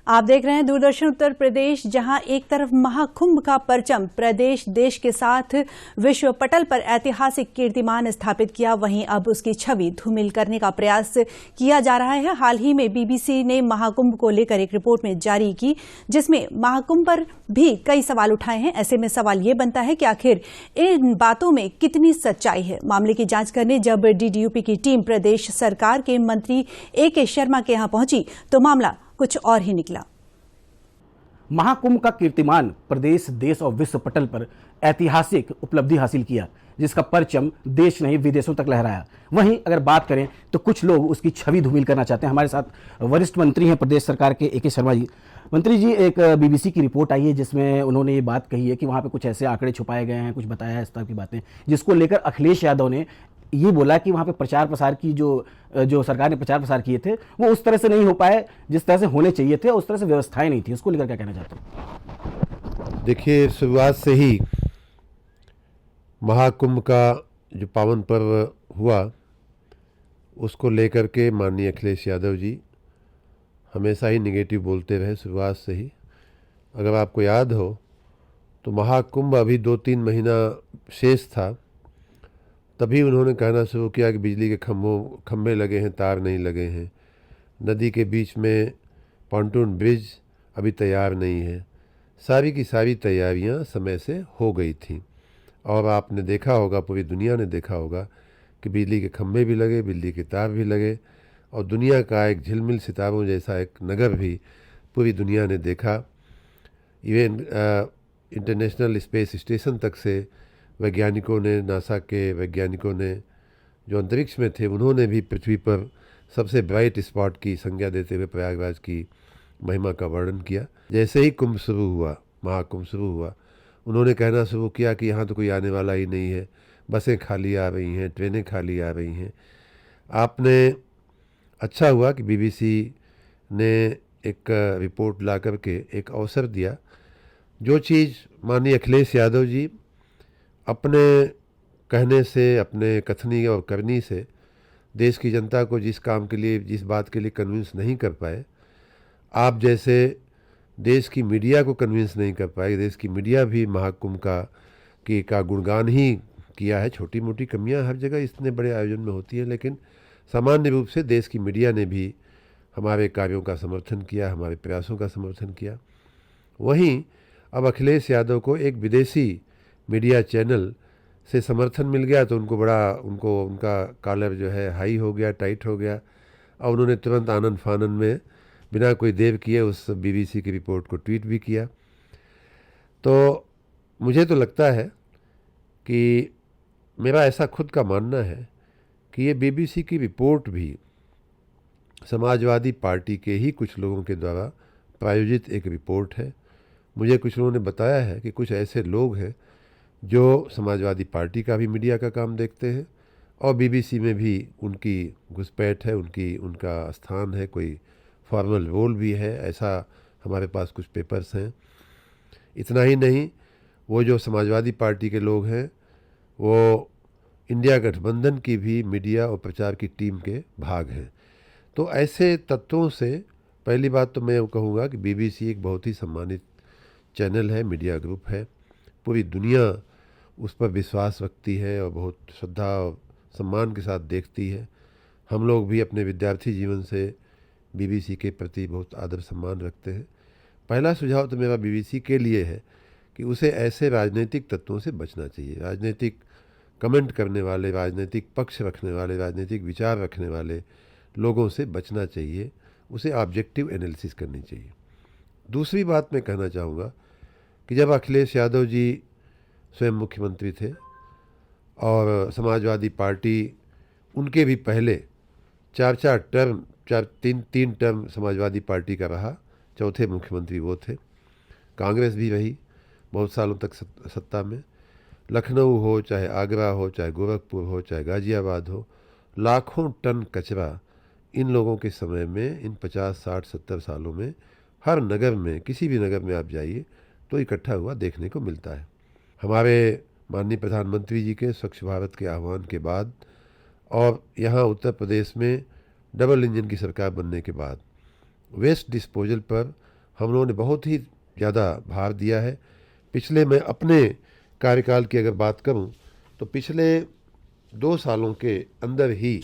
आप देख रहे हैं दूरदर्शन उत्तर प्रदेश, जहां एक तरफ महाकुंभ का परचम प्रदेश देश के साथ विश्व पटल पर ऐतिहासिक कीर्तिमान स्थापित किया, वहीं अब उसकी छवि धूमिल करने का प्रयास किया जा रहा है। हाल ही में बीबीसी ने महाकुंभ को लेकर एक रिपोर्ट में जारी की, जिसमें महाकुंभ पर भी कई सवाल उठाए हैं। ऐसे में सवाल ये बनता है कि आखिर इन बातों में कितनी सच्चाई है। मामले की जांच करने जब डीडीयूपी की टीम प्रदेश सरकार के मंत्री AK शर्मा के यहां पहुंची तो मामला कुछ और ही निकला। महाकुंभ का कीर्तिमान प्रदेश देश और विश्व पटल पर ऐतिहासिक उपलब्धि हासिल किया, जिसका परचम देश नहीं विदेशों तक लहराया। वहीं अगर बात करें तो कुछ लोग उसकी छवि धूमिल करना चाहते हैं। हमारे साथ वरिष्ठ मंत्री हैं प्रदेश सरकार के AK शर्मा जी। मंत्री जी, एक बीबीसी की रिपोर्ट आई है जिसमें उन्होंने ये बात कही है कि वहाँ पे कुछ ऐसे आंकड़े छुपाए गए हैं, कुछ बताया है इस तरह की बातें, जिसको लेकर अखिलेश यादव ने ये बोला कि वहाँ पे प्रचार प्रसार की जो सरकार ने प्रचार प्रसार किए थे वो उस तरह से नहीं हो पाए जिस तरह से होने चाहिए थे, उस तरह से व्यवस्थाएं नहीं थी। उसको लेकर क्या कहना चाहते हैं? देखिए, शुरुआत से ही महाकुंभ का जो पावन पर्व हुआ उसको लेकर के माननीय अखिलेश यादव जी हमेशा ही निगेटिव बोलते रहे शुरुआत से ही। अगर आपको याद हो तो महाकुंभ अभी 2-3 महीना शेष था, तभी उन्होंने कहना शुरू किया कि बिजली के खंभे लगे हैं, तार नहीं लगे हैं, नदी के बीच में पॉन्टून ब्रिज अभी तैयार नहीं है। सारी की सारी तैयारियां समय से हो गई थीं और आपने देखा होगा, पूरी दुनिया ने देखा होगा कि बिजली के खंभे भी लगे, बिजली के तार भी लगे और दुनिया का एक झिलमिल सितारों जैसा एक नगर भी पूरी दुनिया ने देखा। इवन इंटरनेशनल स्पेस स्टेशन तक से वैज्ञानिकों ने, नासा के वैज्ञानिकों ने जो अंतरिक्ष में थे, उन्होंने भी पृथ्वी पर सबसे ब्राइट स्पॉट की संज्ञा देते हुए प्रयागराज की महिमा का वर्णन किया। जैसे ही कुंभ शुरू हुआ, महाकुंभ शुरू हुआ, उन्होंने कहना शुरू किया कि यहाँ तो कोई आने वाला ही नहीं है, बसें खाली आ रही हैं, ट्रेनें खाली आ रही हैं। आपने अच्छा हुआ कि बीबीसी ने एक रिपोर्ट ला करके एक अवसर दिया। जो चीज़ माननीय अखिलेश यादव जी अपने कहने से, अपने कथनी और करनी से देश की जनता को जिस काम के लिए, जिस बात के लिए कन्विंस नहीं कर पाए, आप जैसे देश की मीडिया को कन्विंस नहीं कर पाए। देश की मीडिया भी महाकुंभ का गुणगान ही किया है। छोटी मोटी कमियां हर जगह इतने बड़े आयोजन में होती हैं, लेकिन सामान्य रूप से देश की मीडिया ने भी हमारे कार्यों का समर्थन किया, हमारे प्रयासों का समर्थन किया। वहीं अब अखिलेश यादव को एक विदेशी मीडिया चैनल से समर्थन मिल गया तो उनका कॉलर जो है हाई हो गया, टाइट हो गया और उन्होंने तुरंत आनन फानन में बिना कोई देर किए उस बीबीसी की रिपोर्ट को ट्वीट भी किया। तो मुझे तो लगता है कि मेरा ऐसा खुद का मानना है कि ये बीबीसी की रिपोर्ट भी समाजवादी पार्टी के ही कुछ लोगों के द्वारा प्रायोजित एक रिपोर्ट है। मुझे कुछ लोगों ने बताया है कि कुछ ऐसे लोग हैं जो समाजवादी पार्टी का भी मीडिया का काम देखते हैं और बीबीसी में भी उनकी घुसपैठ है, उनका स्थान है, कोई फॉर्मल रोल भी है। ऐसा हमारे पास कुछ पेपर्स हैं। इतना ही नहीं, वो जो समाजवादी पार्टी के लोग हैं वो इंडिया गठबंधन की भी मीडिया और प्रचार की टीम के भाग हैं। तो ऐसे तत्वों से पहली बात तो मैं कहूँगा कि बीबीसी एक बहुत ही सम्मानित चैनल है, मीडिया ग्रुप है। पूरी दुनिया उस पर विश्वास रखती है और बहुत श्रद्धा और सम्मान के साथ देखती है। हम लोग भी अपने विद्यार्थी जीवन से बीबीसी के प्रति बहुत आदर सम्मान रखते हैं। पहला सुझाव तो मेरा बीबीसी के लिए है कि उसे ऐसे राजनीतिक तत्वों से बचना चाहिए। राजनीतिक कमेंट करने वाले, राजनीतिक पक्ष रखने वाले, राजनीतिक विचार रखने वाले लोगों से बचना चाहिए। उसे ऑब्जेक्टिव एनालिसिस करनी चाहिए। दूसरी बात मैं कहना चाहूँगा कि जब अखिलेश यादव जी स्वयं मुख्यमंत्री थे और समाजवादी पार्टी उनके भी पहले 3 टर्म समाजवादी पार्टी का रहा, चौथे मुख्यमंत्री वो थे। कांग्रेस भी रही बहुत सालों तक सत्ता में। लखनऊ हो, चाहे आगरा हो, चाहे गोरखपुर हो, चाहे गाजियाबाद हो, लाखों टन कचरा इन लोगों के समय में, इन 50, 60, 70 सालों में हर नगर में, किसी भी नगर में आप जाइए तो इकट्ठा हुआ देखने को मिलता है। हमारे माननीय प्रधानमंत्री जी के स्वच्छ भारत के आह्वान के बाद और यहाँ उत्तर प्रदेश में डबल इंजन की सरकार बनने के बाद वेस्ट डिस्पोजल पर हम लोगों ने बहुत ही ज़्यादा भार दिया है। पिछले मैं अपने कार्यकाल की अगर बात करूं तो पिछले 2 सालों के अंदर ही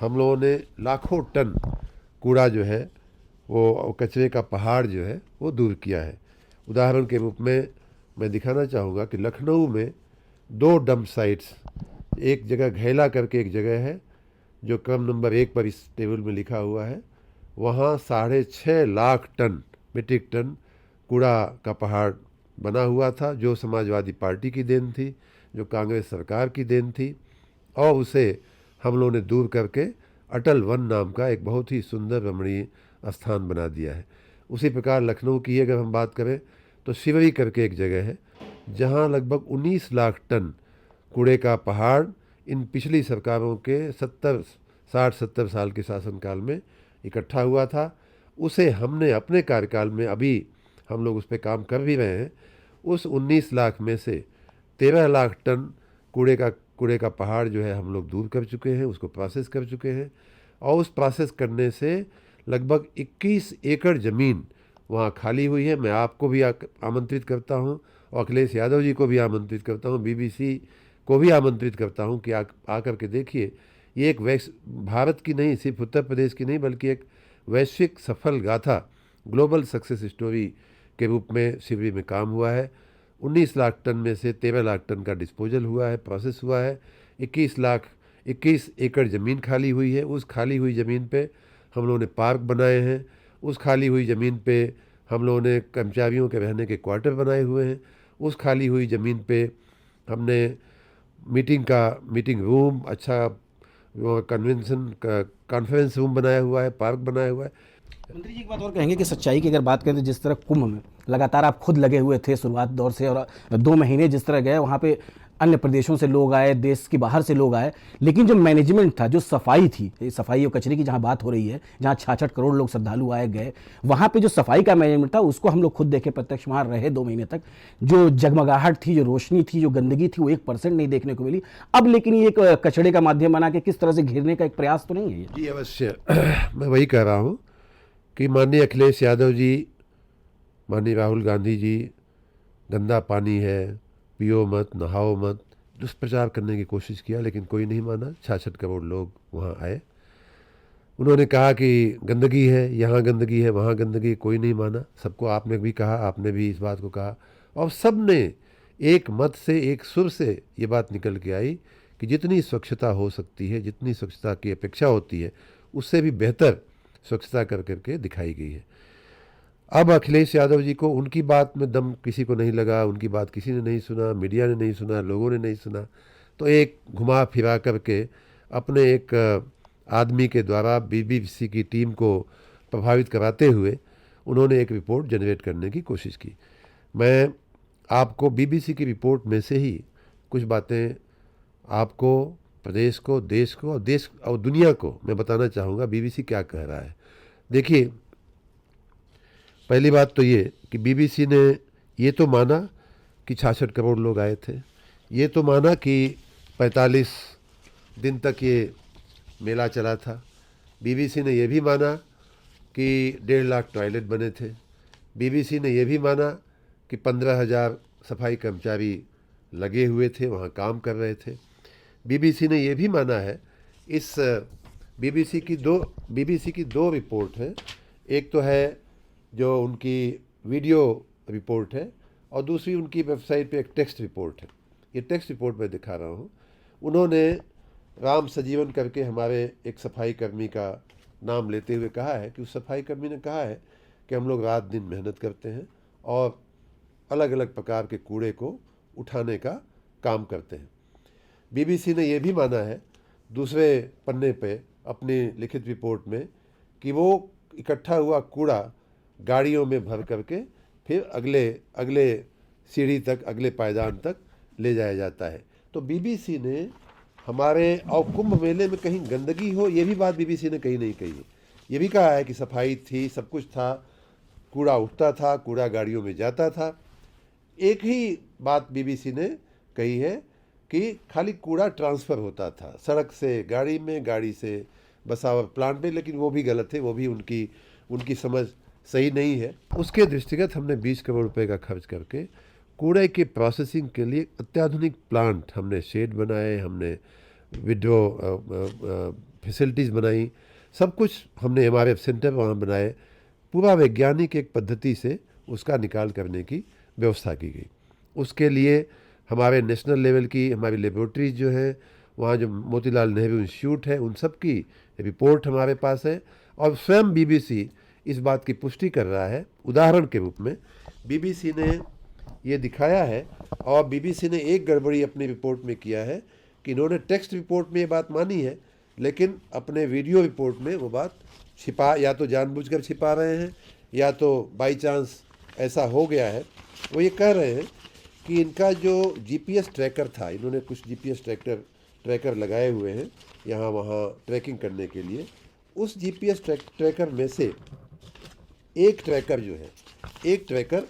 हम लोगों ने लाखों टन कूड़ा जो है वो कचरे का पहाड़ जो है वो दूर किया है। उदाहरण के रूप में मैं दिखाना चाहूँगा कि लखनऊ में 2 डंप साइट्स, एक जगह घैला करके एक जगह है जो क्रम नंबर 1 पर इस टेबल में लिखा हुआ है, वहाँ 6.5 लाख टन मीट्रिक टन कूड़ा का पहाड़ बना हुआ था, जो समाजवादी पार्टी की देन थी, जो कांग्रेस सरकार की देन थी, और उसे हम लोगों ने दूर करके अटल वन नाम का एक बहुत ही सुंदर रमणीय स्थान बना दिया है। उसी प्रकार लखनऊ की अगर हम बात करें तो शिवरी करके एक जगह है जहां लगभग 19 लाख टन कूड़े का पहाड़ इन पिछली सरकारों के 60-70 साल के शासनकाल में इकट्ठा हुआ था। उसे हमने अपने कार्यकाल में, अभी हम लोग उस पर काम कर भी रहे हैं, उस 19 लाख में से 13 लाख टन कूड़े का पहाड़ जो है हम लोग दूर कर चुके हैं, उसको प्रोसेस कर चुके हैं। और उस प्रोसेस करने से लगभग 21 एकड़ ज़मीन वहाँ खाली हुई है। मैं आपको भी आमंत्रित करता हूँ और अखिलेश यादव जी को भी आमंत्रित करता हूँ, बीबीसी को भी आमंत्रित करता हूँ कि आकर के देखिए। ये एक भारत की नहीं, सिर्फ उत्तर प्रदेश की नहीं, बल्कि एक वैश्विक सफल गाथा, ग्लोबल सक्सेस स्टोरी के रूप में शिवरी में काम हुआ है। 19 लाख टन में से 13 लाख टन का डिस्पोजल हुआ है, प्रोसेस हुआ है। 21 एकड़ ज़मीन खाली हुई है। उस खाली हुई ज़मीन पे हम लोगों ने पार्क बनाए हैं। उस खाली हुई ज़मीन पे हम लोगों ने कर्मचारियों के रहने के क्वार्टर बनाए हुए हैं। उस खाली हुई ज़मीन पे हमने मीटिंग रूम, अच्छा कॉन्फ्रेंस रूम बनाया हुआ है, पार्क बनाया हुआ है। मंत्री जी एक बात और कहेंगे कि सच्चाई की अगर बात करें तो जिस तरह कुंभ में लगातार आप खुद लगे हुए थे शुरुआत दौर से, और 2 महीने जिस तरह गए, वहाँ पे अन्य प्रदेशों से लोग आए, देश के बाहर से लोग आए, लेकिन जो मैनेजमेंट था, जो सफाई थी, सफाई और कचरे की जहाँ बात हो रही है, जहाँ 66 करोड़ लोग श्रद्धालु आए गए, वहाँ पे जो सफाई का मैनेजमेंट था उसको हम लोग खुद देखे, प्रत्यक्ष वहाँ रहे 2 महीने तक। जो जगमगाहट थी, जो रोशनी थी, जो गंदगी थी, वो 1% नहीं देखने को मिली। अब लेकिन ये एक कचड़े का माध्यम बना के किस तरह से घिरने का एक प्रयास तो नहीं है ये? जी अवश्य, मैं वही कह रहा हूँ कि माननीय अखिलेश यादव जी, माननीय राहुल गांधी जी गंदा पानी है, पियो मत, नहाओ मत, दुष्प्रचार करने की कोशिश किया, लेकिन कोई नहीं माना। 66 करोड़ लोग वहाँ आए। उन्होंने कहा कि गंदगी है, यहाँ गंदगी है, वहाँ गंदगी, कोई नहीं माना। सबको आपने भी कहा, आपने भी इस बात को कहा, और सब ने एक मत से, एक सुर से ये बात निकल के आई कि जितनी स्वच्छता हो सकती है, जितनी स्वच्छता की अपेक्षा होती है, उससे भी बेहतर स्वच्छता कर करके दिखाई गई है। अब अखिलेश यादव जी को उनकी बात में दम किसी को नहीं लगा, उनकी बात किसी ने नहीं सुना, मीडिया ने नहीं सुना, लोगों ने नहीं सुना, तो एक घुमा फिरा करके अपने एक आदमी के द्वारा बीबीसी की टीम को प्रभावित कराते हुए उन्होंने एक रिपोर्ट जनरेट करने की कोशिश की। मैं आपको बीबीसी की रिपोर्ट में से ही कुछ बातें आपको, प्रदेश को, देश को और दुनिया को मैं बताना चाहूँगा बीबीसी क्या कह रहा है। देखिए, पहली बात तो ये कि बीबीसी ने ये तो माना कि 66 करोड़ लोग आए थे, ये तो माना कि 45 दिन तक ये मेला चला था। बीबीसी ने ये भी माना कि 1.5 लाख टॉयलेट बने थे। बीबीसी ने ये भी माना कि 15,000 सफाई कर्मचारी लगे हुए थे, वहाँ काम कर रहे थे। बीबीसी ने ये भी माना है, इस बीबीसी की दो रिपोर्ट हैं। एक तो है जो उनकी वीडियो रिपोर्ट है, और दूसरी उनकी वेबसाइट पे एक टेक्स्ट रिपोर्ट है। ये टेक्स्ट रिपोर्ट मैं दिखा रहा हूँ। उन्होंने राम सजीवन करके हमारे एक सफाई कर्मी का नाम लेते हुए कहा है कि उस सफाई कर्मी ने कहा है कि हम लोग रात दिन मेहनत करते हैं और अलग अलग प्रकार के कूड़े को उठाने का काम करते हैं। बीबीसी ने यह भी माना है दूसरे पन्ने पे अपनी लिखित रिपोर्ट में कि वो इकट्ठा हुआ कूड़ा गाड़ियों में भर करके फिर अगले सीढ़ी तक, अगले पायदान तक ले जाया जाता है। तो बीबीसी ने हमारे और कुंभ मेले में कहीं गंदगी हो, ये भी बात बीबीसी ने कहीं नहीं कही है। ये भी कहा है कि सफाई थी, सब कुछ था, कूड़ा उठता था, कूड़ा गाड़ियों में जाता था। एक ही बात बीबीसी ने कही है कि खाली कूड़ा ट्रांसफ़र होता था सड़क से गाड़ी में, गाड़ी से बसावर प्लांट में, लेकिन वो भी गलत है। वो भी उनकी समझ सही नहीं है। उसके दृष्टिगत हमने 20 करोड़ रुपए का खर्च करके कूड़े की प्रोसेसिंग के लिए अत्याधुनिक प्लांट, हमने शेड बनाए, हमने विड्रो फैसिलिटीज़ बनाई, सब कुछ हमने MRF सेंटर वहाँ बनाए, पूरा वैज्ञानिक एक पद्धति से उसका निकाल करने की व्यवस्था की गई। उसके लिए हमारे नेशनल लेवल की हमारी लेबोरेटरीज जो है, वहाँ जो मोतीलाल नेहरू इंस्टीट्यूट है, उन सब की रिपोर्ट हमारे पास है। और स्वयं BBC इस बात की पुष्टि कर रहा है। उदाहरण के रूप में BBC ने ये दिखाया है, और BBC ने एक गड़बड़ी अपनी रिपोर्ट में किया है कि इन्होंने टेक्स्ट रिपोर्ट में ये बात मानी है, लेकिन अपने वीडियो रिपोर्ट में वो बात छिपा, या तो जानबूझकर छिपा रहे हैं या तो बाई चांस ऐसा हो गया है। वो ये कह रहे हैं कि इनका जो GPS ट्रैकर था, इन्होंने कुछ GPS ट्रैकर लगाए हुए हैं यहाँ वहाँ ट्रैकिंग करने के लिए। उस GPS ट्रैकर में से एक ट्रैकर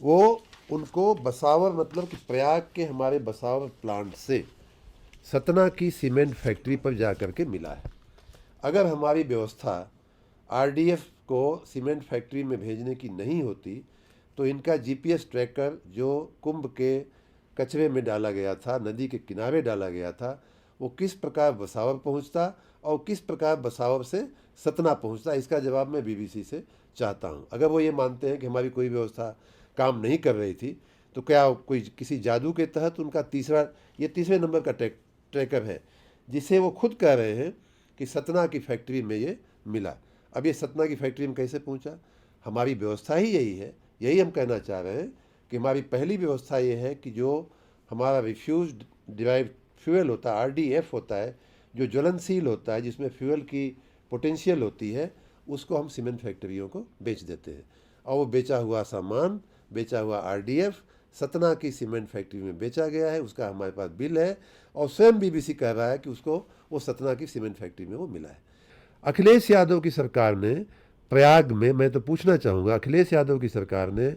वो उनको बसावर, मतलब कि प्रयाग के हमारे बसावर प्लांट से सतना की सीमेंट फैक्ट्री पर जा कर के मिला है। अगर हमारी व्यवस्था RDF को सीमेंट फैक्ट्री में भेजने की नहीं होती तो इनका GPS ट्रैकर जो कुंभ के कचरे में डाला गया था, नदी के किनारे डाला गया था, वो किस प्रकार बसावर पहुंचता और किस प्रकार बसावर से सतना पहुंचता, इसका जवाब मैं BBC से चाहता हूं। अगर वो ये मानते हैं कि हमारी कोई व्यवस्था काम नहीं कर रही थी, तो क्या कोई किसी जादू के तहत उनका तीसरे नंबर का ट्रैकर है, जिसे वो खुद कह रहे हैं कि सतना की फैक्ट्री में ये मिला। अब ये सतना की फैक्ट्री में कैसे पहुंचा? हमारी व्यवस्था ही यही है। यही हम कहना चाह रहे हैं कि हमारी पहली व्यवस्था ये है कि जो हमारा रिफ्यूज डिराइव्ड फ्यूल होता है, RDF होता है, जो ज्वलनशील होता है, जिसमें फ्यूल की पोटेंशियल होती है, उसको हम सीमेंट फैक्ट्रियों को बेच देते हैं। और वो बेचा हुआ सामान, बेचा हुआ RDF सतना की सीमेंट फैक्ट्री में बेचा गया है। उसका हमारे पास बिल है, और स्वयं BBC कह रहा है कि उसको वो सतना की सीमेंट फैक्ट्री में वो मिला है। अखिलेश यादव की सरकार ने प्रयाग में, मैं तो पूछना चाहूँगा, अखिलेश यादव की सरकार ने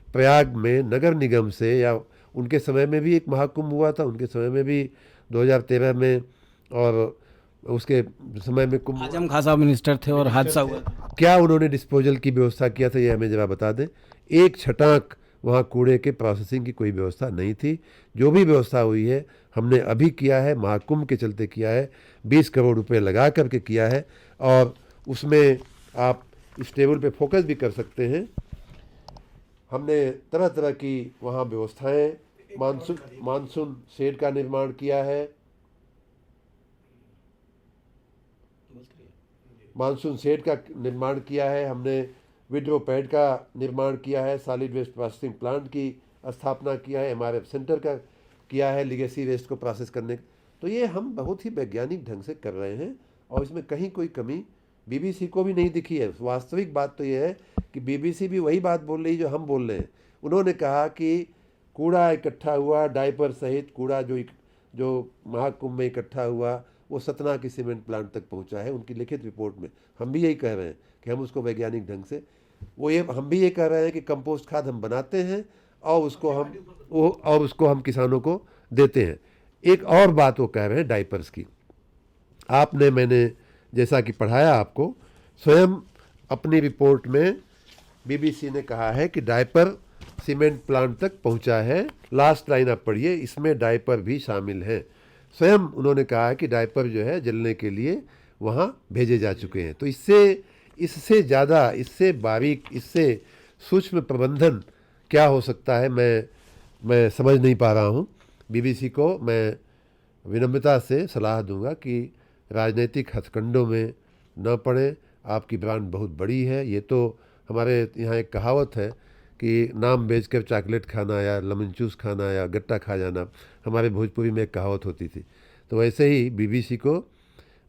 प्रयाग में नगर निगम से, या उनके समय में भी एक महाकुंभ हुआ था, उनके समय में भी 2013 में, और उसके समय में कुंभ, आजम खान साहब मिनिस्टर थे और हादसा हुआ। क्या उन्होंने डिस्पोजल की व्यवस्था किया था, ये हमें जरा बता दें। एक छटाक वहाँ कूड़े के प्रोसेसिंग की कोई व्यवस्था नहीं थी। जो भी व्यवस्था हुई है हमने अभी किया है, महाकुंभ के चलते किया है, 20 करोड़ रुपए लगा करके किया है। और उसमें आप इस टेबल पे फोकस भी कर सकते हैं। हमने तरह तरह की वहाँ व्यवस्थाएं, मानसून शेड का निर्माण किया है, मानसून शेड का निर्माण किया है, हमने विड्रो पैड का निर्माण किया है, सॉलिड वेस्ट प्रोसेसिंग प्लांट की स्थापना किया है, MRF सेंटर का किया है लिगेसी वेस्ट को प्रोसेस करने। तो ये हम बहुत ही वैज्ञानिक ढंग से कर रहे हैं, और इसमें कहीं कोई कमी BBC को भी नहीं दिखी है। वास्तविक बात तो ये है कि BBC भी वही बात बोल रही जो हम बोल रहे हैं। उन्होंने कहा कि कूड़ा इकट्ठा हुआ, डायपर सहित कूड़ा जो महाकुंभ में इकट्ठा हुआ, वो सतना की सीमेंट प्लांट तक पहुंचा है। उनकी लिखित रिपोर्ट में हम भी यही कह रहे हैं कि हम उसको वैज्ञानिक ढंग से, हम भी ये कह रहे हैं कि कंपोस्ट खाद हम बनाते हैं और उसको हम किसानों को देते हैं। एक और बात वो कह रहे हैं डायपर्स की। मैंने जैसा कि पढ़ाया आपको, स्वयं अपनी रिपोर्ट में BBC ने कहा है कि डायपर सीमेंट प्लांट तक पहुंचा है। लास्ट लाइन आप पढ़िए, इसमें डायपर भी शामिल है। स्वयं उन्होंने कहा है कि डायपर जो है जलने के लिए वहाँ भेजे जा चुके हैं। तो इससे ज़्यादा, इससे बारीक, इससे सूक्ष्म प्रबंधन क्या हो सकता है, मैं समझ नहीं पा रहा हूँ। BBC को मैं विनम्रता से सलाह दूंगा कि राजनीतिक हथकंडों में न पड़े। आपकी ब्रांड बहुत बड़ी है। ये तो हमारे यहाँ एक कहावत है कि नाम बेचकर चॉकलेट खाना या लेमन जूस खाना या गट्टा खा जाना, हमारे भोजपुरी में एक कहावत होती थी। तो वैसे ही BBC को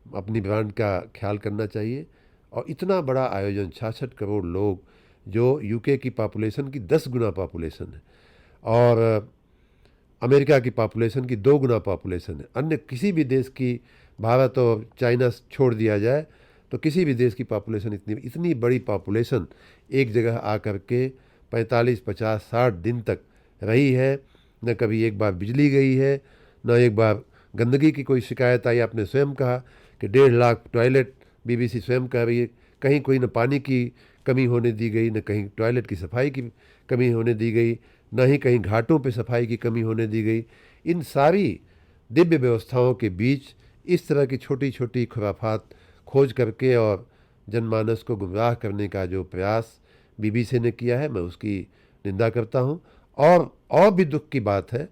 अपनी ब्रांड का ख्याल करना चाहिए। और इतना बड़ा आयोजन, 66 करोड़ लोग, जो UK की पॉपुलेशन की 10 गुना पॉपुलेशन है, और अमेरिका की पॉपुलेशन की 2 गुना पॉपुलेशन है। अन्य किसी भी देश की, भारत और चाइना छोड़ दिया जाए तो किसी भी देश की पॉपुलेशन इतनी बड़ी पॉपुलेशन एक जगह आकर के 45, 50, 60 दिन तक रही है। न कभी एक बार बिजली गई है, न एक बार गंदगी की कोई शिकायत आई। आपने स्वयं कहा कि 1.5 लाख टॉयलेट, BBC स्वयं कह रही है, कहीं कोई न पानी की कमी होने दी गई, न कहीं टॉयलेट की सफाई की कमी होने दी गई, न ही कहीं घाटों पे सफाई की कमी होने दी गई। इन सारी दिव्य व्यवस्थाओं के बीच इस तरह की छोटी छोटी खुराफात खोज करके और जनमानस को गुमराह करने का जो प्रयास बीबीसी ने किया है, मैं उसकी निंदा करता हूँ। और भी दुख की बात है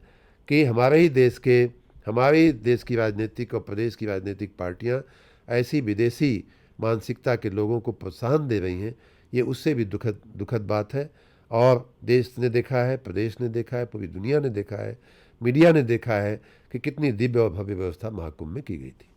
कि हमारे देश की राजनीतिक और प्रदेश की राजनीतिक पार्टियाँ ऐसी विदेशी मानसिकता के लोगों को प्रोत्साहन दे रही हैं। ये उससे भी दुखद बात है। और देश ने देखा है, प्रदेश ने देखा है, पूरी दुनिया ने देखा है, मीडिया ने देखा है कि कितनी दिव्य और भव्य व्यवस्था महाकुंभ में की गई थी।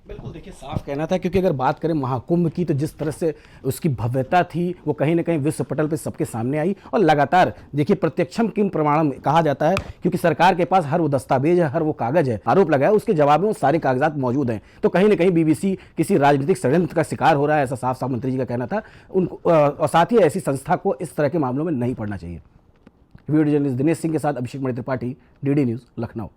बिल्कुल, देखिए साफ कहना था, क्योंकि अगर बात करें महाकुंभ की तो जिस तरह से उसकी भव्यता थी वो कहीं ना कहीं विश्व पटल पे सबके सामने आई। और लगातार देखिए प्रत्यक्षम किम प्रमाणम कहा जाता है, क्योंकि सरकार के पास हर वो दस्तावेज है, हर वो कागज है, आरोप लगाया उसके जवाब में वो सारे कागजात मौजूद हैं। तो कहीं ना कहीं बीबीसी किसी राजनीतिक षड्यंत्र का शिकार हो रहा है, ऐसा साफ साफ मंत्री जी का कहना था। उनको और साथ ही ऐसी संस्था को इस तरह के मामलों में नहीं पड़ना चाहिए। वीडियो जर्नलिस्ट दिनेश सिंह के साथ अभिषेक मणि त्रिपाठी, डीडी न्यूज़, लखनऊ।